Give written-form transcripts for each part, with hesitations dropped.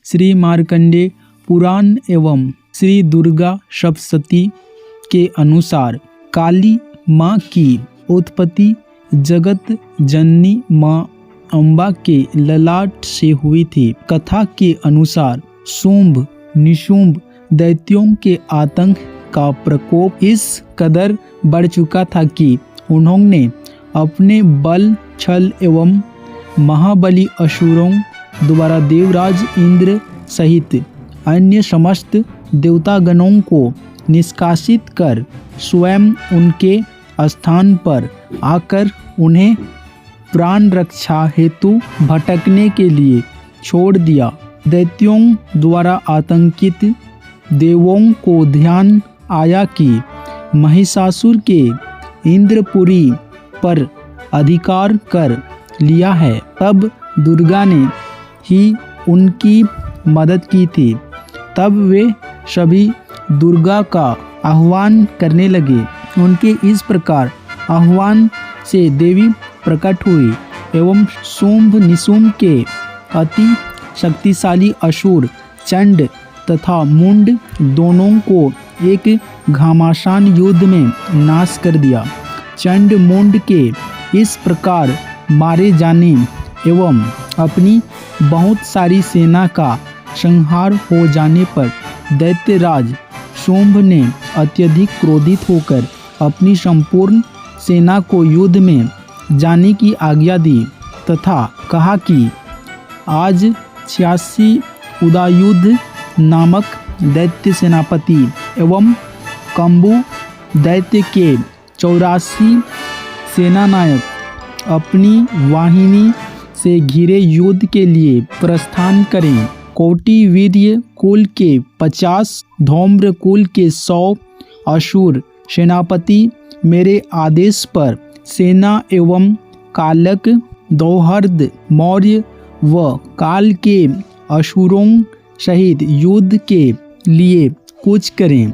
श्री मार्कंडेय पुराण एवं श्री दुर्गा सप्तशती के अनुसार काली माँ की उत्पत्ति जगत जननी माँ अम्बा के ललाट से हुई थी। कथा के अनुसार शुंभ निशुंभ दैत्यों के आतंक का प्रकोप इस कदर बढ़ चुका था कि उन्होंने अपने बल छल एवं महाबली असुरों द्वारा देवराज इंद्र सहित अन्य समस्त देवतागणों को निष्कासित कर स्वयं उनके स्थान पर आकर उन्हें प्राण रक्षा हेतु भटकने के लिए छोड़ दिया। दैत्यों द्वारा आतंकित देवों को ध्यान आया कि महिषासुर के इंद्रपुरी पर अधिकार कर लिया है। तब दुर्गा ने ही उनकी मदद की थी। तब वे सभी दुर्गा का आह्वान करने लगे। उनके इस प्रकार आह्वान से देवी प्रकट हुई एवं शुंभ निशुंभ के अति शक्तिशाली असुर चंड तथा मुंड दोनों को एक घमासान युद्ध में नाश कर दिया। चंड मुंड के इस प्रकार मारे जाने एवं अपनी बहुत सारी सेना का संहार हो जाने पर दैत्यराज शुंभ ने अत्यधिक क्रोधित होकर अपनी संपूर्ण सेना को युद्ध में जाने की आज्ञा दी तथा कहा कि आज 86 उदायुध नामक दैत्य सेनापति एवं कंबु दैत्य के 84 सेनानायक अपनी वाहिनी से घिरे युद्ध के लिए प्रस्थान करें। कोटि वीर्य कुल के 50 धौम्र कुल के 100 असुर सेनापति मेरे आदेश पर सेना एवं कालक दौहर्द मौर्य व काल के असुरों सहित युद्ध के लिए कूच करें।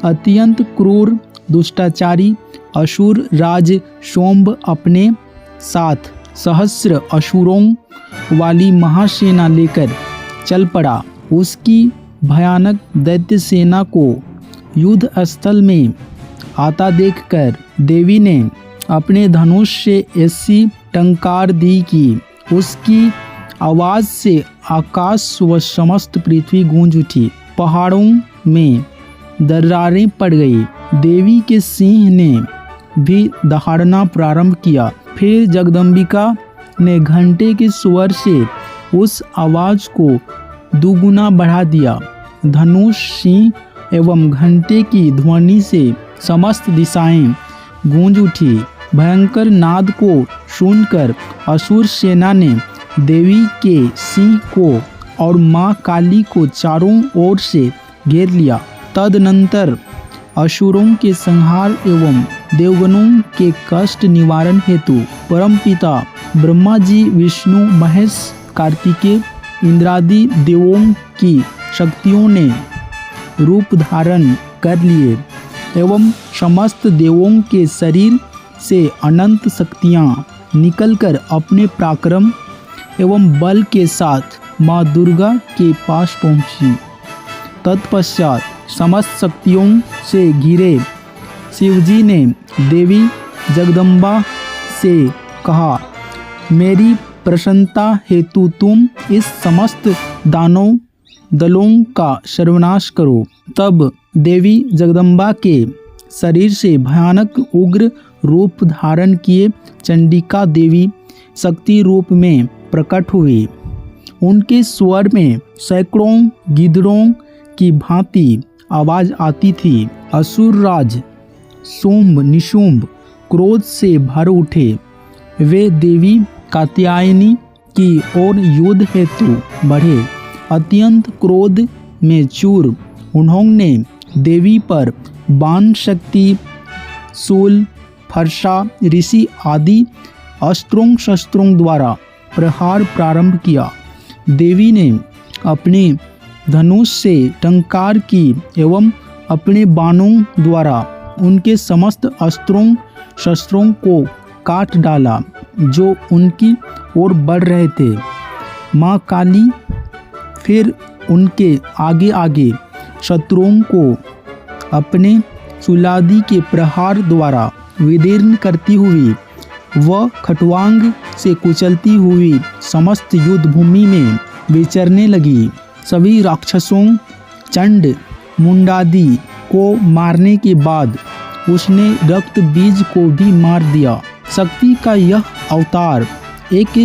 अत्यंत क्रूर दुष्टाचारी असुर राज शुंभ अपने साथ सहस्र असुरों वाली महासेना लेकर चल पड़ा। उसकी भयानक दैत्य सेना को युद्ध स्थल में आता देखकर देवी ने अपने धनुष से ऐसी टंकार दी कि उसकी आवाज से आकाश व समस्त पृथ्वी गूंज उठी। पहाड़ों में दरारें पड़ गई। देवी के सिंह ने भी दहाड़ना प्रारंभ किया। फिर जगदम्बिका ने घंटे के स्वर से उस आवाज को दुगुना बढ़ा दिया। धनुष सिंह एवं घंटे की ध्वनि से समस्त दिशाएं गूंज उठी। भयंकर नाद को सुनकर असुर सेना ने देवी के सिंह को और मां काली को चारों ओर से घेर लिया। तदनंतर असुरों के संहार एवं देवगणों के कष्ट निवारण हेतु परमपिता ब्रह्मा जी विष्णु महेश कार्तिकेय इंद्रादि देवों की शक्तियों ने रूप धारण कर लिए एवं समस्त देवों के शरीर से अनंत शक्तियाँ निकलकर अपने पराक्रम एवं बल के साथ माँ दुर्गा के पास पहुँची। तत्पश्चात समस्त शक्तियों से घिरे शिवजी ने देवी जगदम्बा से कहा, मेरी प्रसन्नता हेतु तुम इस समस्त दानव दलों का सर्वनाश करो। तब देवी जगदम्बा के शरीर से भयानक उग्र रूप धारण किए चंडिका देवी शक्ति रूप में प्रकट हुई। उनके स्वर में सैकड़ों गिद्धों की भांति आवाज आती थी। असुर राज शुंभ निशुंभ क्रोध से भर उठे। वे देवी कात्यायनी की ओर युद्ध हेतु बढ़े। अत्यंत क्रोध में चूर उन्होंने देवी पर बाण शक्ति शूल फरसा ऋषि आदि अस्त्रों शस्त्रों द्वारा प्रहार प्रारंभ किया। देवी ने अपने धनुष से टंकार की एवं अपने बाणों द्वारा उनके समस्त अस्त्रों शस्त्रों को काट डाला जो उनकी ओर बढ़ रहे थे। माँ काली फिर उनके आगे आगे शत्रुओं को अपने सुलादी के प्रहार द्वारा विदीर्ण करती हुई व खटवांग से कुचलती हुई समस्त युद्ध भूमि में विचरने लगी। सभी राक्षसों चंड मुंडादि को मारने के बाद उसने रक्त बीज को भी मार दिया। शक्ति का यह अवतार एक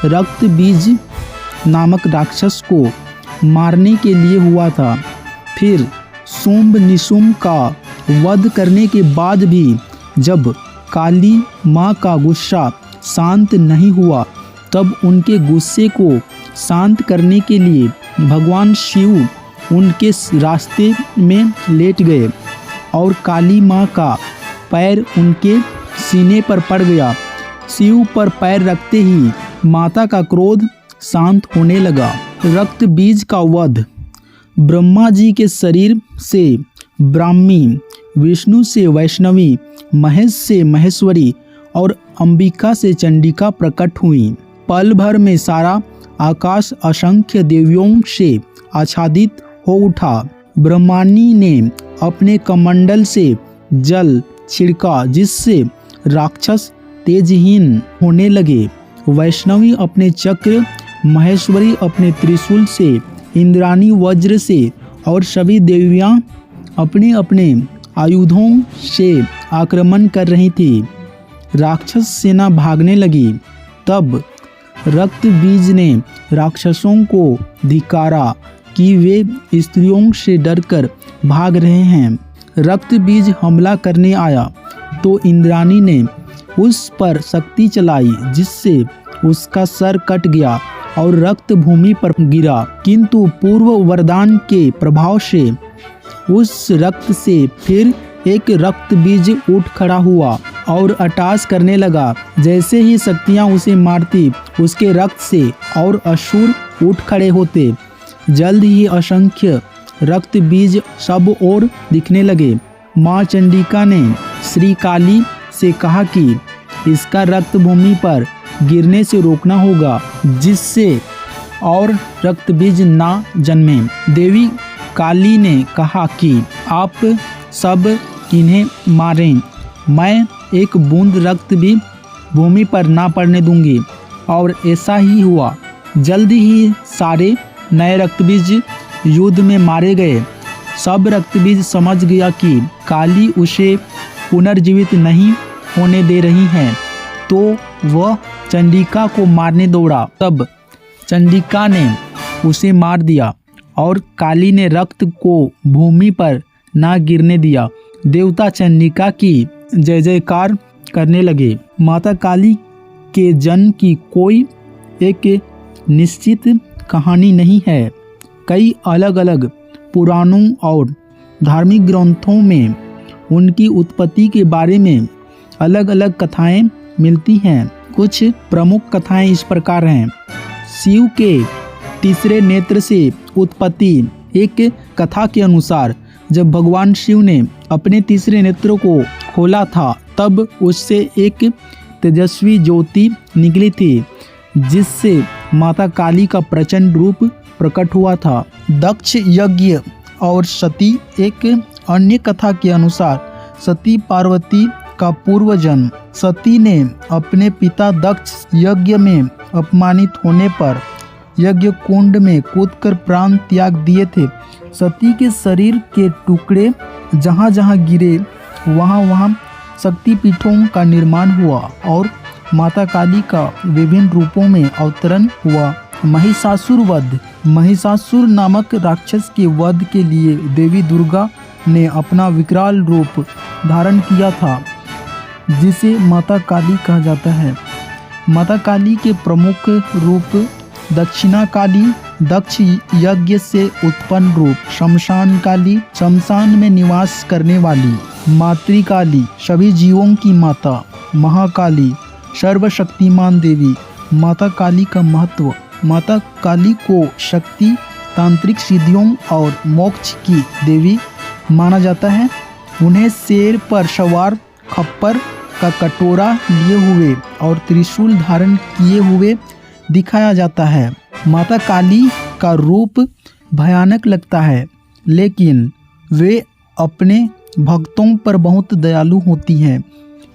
रक्त बीज नामक राक्षस को मारने के लिए हुआ था। फिर शुंभ निशुंभ का वध करने के बाद भी जब काली माँ का गुस्सा शांत नहीं हुआ, तब उनके गुस्से को शांत करने के लिए भगवान शिव उनके रास्ते में लेट गए और काली माँ का पैर उनके सीने पर पड़ गया। शिव पर पैर रखते ही माता का क्रोध शांत होने लगा। रक्त बीज का वध। ब्रह्मा जी के शरीर से ब्राह्मी, विष्णु से वैष्णवी, महेश से महेश्वरी और अंबिका से चंडिका प्रकट हुई। पल भर में सारा आकाश असंख्य देवियों से आच्छादित हो उठा। ब्रह्मानी ने अपने कमंडल से जल छिड़का, जिससे राक्षस तेजहीन होने लगे। वैष्णवी अपने चक्र, महेश्वरी अपने त्रिशूल से, इंद्राणी वज्र से और सभी देवियां अपने अपने आयुधों से आक्रमण कर रही थी। राक्षस सेना भागने लगी। तब रक्त बीज ने राक्षसों को धिक्कारा कि वे स्त्रियों से डरकर भाग रहे हैं। रक्त बीज हमला करने आया तो इंद्राणी ने उस पर शक्ति चलाई, जिससे उसका सर कट गया और रक्त भूमि पर गिरा। किंतु पूर्व वरदान के प्रभाव से उस रक्त से फिर एक रक्त बीज उठ खड़ा हुआ और अटास करने लगा। जैसे ही शक्तियां उसे मारती, उसके रक्त से और असुर उठ खड़े होते। जल्द ही असंख्य रक्त बीज सब ओर दिखने लगे। माँ चंडिका ने श्री काली से कहा कि इसका रक्त भूमि पर गिरने से रोकना होगा, जिससे और रक्त बीज ना जन्मे। देवी काली ने कहा कि आप सब इन्हें मारें, मैं एक बूंद रक्त भी भूमि पर ना पड़ने दूंगी। और ऐसा ही हुआ। जल्दी ही सारे नए रक्तबीज युद्ध में मारे गए। सब रक्तबीज समझ गया कि काली उसे पुनर्जीवित नहीं होने दे रही हैं, तो वह चंडिका को मारने दौड़ा। तब चंडिका ने उसे मार दिया और काली ने रक्त को भूमि पर ना गिरने दिया। देवता चंडिका की जय जयकार करने लगे। माता काली के जन्म की कोई एक निश्चित कहानी नहीं है। कई अलग अलग पुराणों और धार्मिक ग्रंथों में उनकी उत्पत्ति के बारे में अलग अलग कथाएं मिलती हैं। कुछ प्रमुख कथाएं इस प्रकार हैं। शिव के तीसरे नेत्र से उत्पत्ति। एक कथा के अनुसार जब भगवान शिव ने अपने तीसरे नेत्र को खोला था, तब उससे एक तेजस्वी ज्योति निकली थी, जिससे माता काली का प्रचंड रूप प्रकट हुआ था। दक्ष यज्ञ और सती। एक अन्य कथा के अनुसार सती पार्वती का पूर्व जन्म। सती ने अपने पिता दक्ष यज्ञ में अपमानित होने पर यज्ञ कुंड में कूदकर प्राण त्याग दिए थे। सती के शरीर के टुकड़े जहाँ जहाँ गिरे, वहाँ वहाँ शक्तिपीठों का निर्माण हुआ और माता काली का विभिन्न रूपों में अवतरण हुआ। महिषासुर वध। महिषासुर नामक राक्षस के वध के लिए देवी दुर्गा ने अपना विकराल रूप धारण किया था, जिसे माता काली कहा जाता है। माता काली के प्रमुख रूप दक्षिणा काली, दक्ष यज्ञ से उत्पन्न रूप शमशान काली, शमशान में निवास करने वाली मातृकाली, सभी जीवों की माता, महाकाली, सर्वशक्तिमान देवी। माता काली का महत्व। माता काली को शक्ति, तांत्रिक सिद्धियों और मोक्ष की देवी माना जाता है। उन्हें शेर पर सवार, खप्पर का कटोरा लिए हुए और त्रिशूल धारण किए हुए दिखाया जाता है। माता काली का रूप भयानक लगता है, लेकिन वे अपने भक्तों पर बहुत दयालु होती हैं।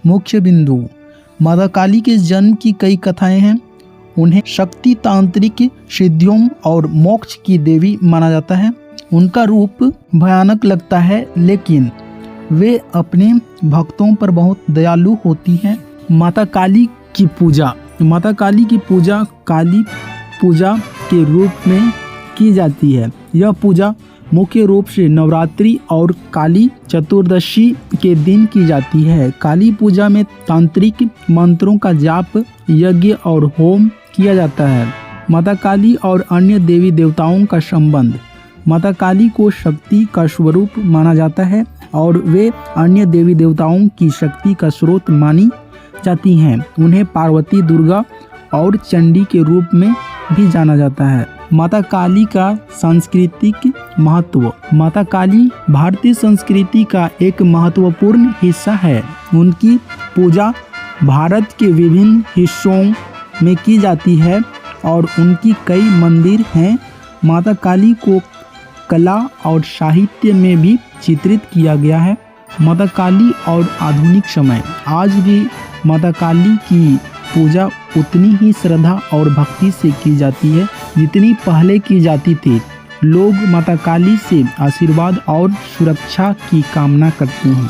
मुख्य बिंदु, माता काली के जन्म की कई कथाएं हैं। उन्हें शक्ति, तांत्रिक सिद्धियों और मोक्ष की देवी माना जाता है। उनका रूप भयानक लगता है, लेकिन वे अपने भक्तों पर बहुत दयालु होती हैं। माता काली की पूजा, माता काली की पूजा काली पूजा के रूप में की जाती है। यह पूजा मुख्य रूप से नवरात्रि और काली चतुर्दशी के दिन की जाती है। काली पूजा में तांत्रिक मंत्रों का जाप, यज्ञ और होम किया जाता है। माता काली और अन्य देवी देवताओं का संबंध, माता काली को शक्ति का स्वरूप माना जाता है और वे अन्य देवी देवताओं की शक्ति का स्रोत मानी जाती हैं। उन्हें पार्वती, दुर्गा और चंडी के रूप में भी जाना जाता है। माता काली का सांस्कृतिक महत्व, माता काली भारतीय संस्कृति का एक महत्वपूर्ण हिस्सा है। उनकी पूजा भारत के विभिन्न हिस्सों में की जाती है और उनकी कई मंदिर हैं। माता काली को कला और साहित्य में भी चित्रित किया गया है। माता काली और आधुनिक समय, आज भी माता काली की पूजा उतनी ही श्रद्धा और भक्ति से की जाती है जितनी पहले की जाती थी। लोग माता काली से आशीर्वाद और सुरक्षा की कामना करते हैं।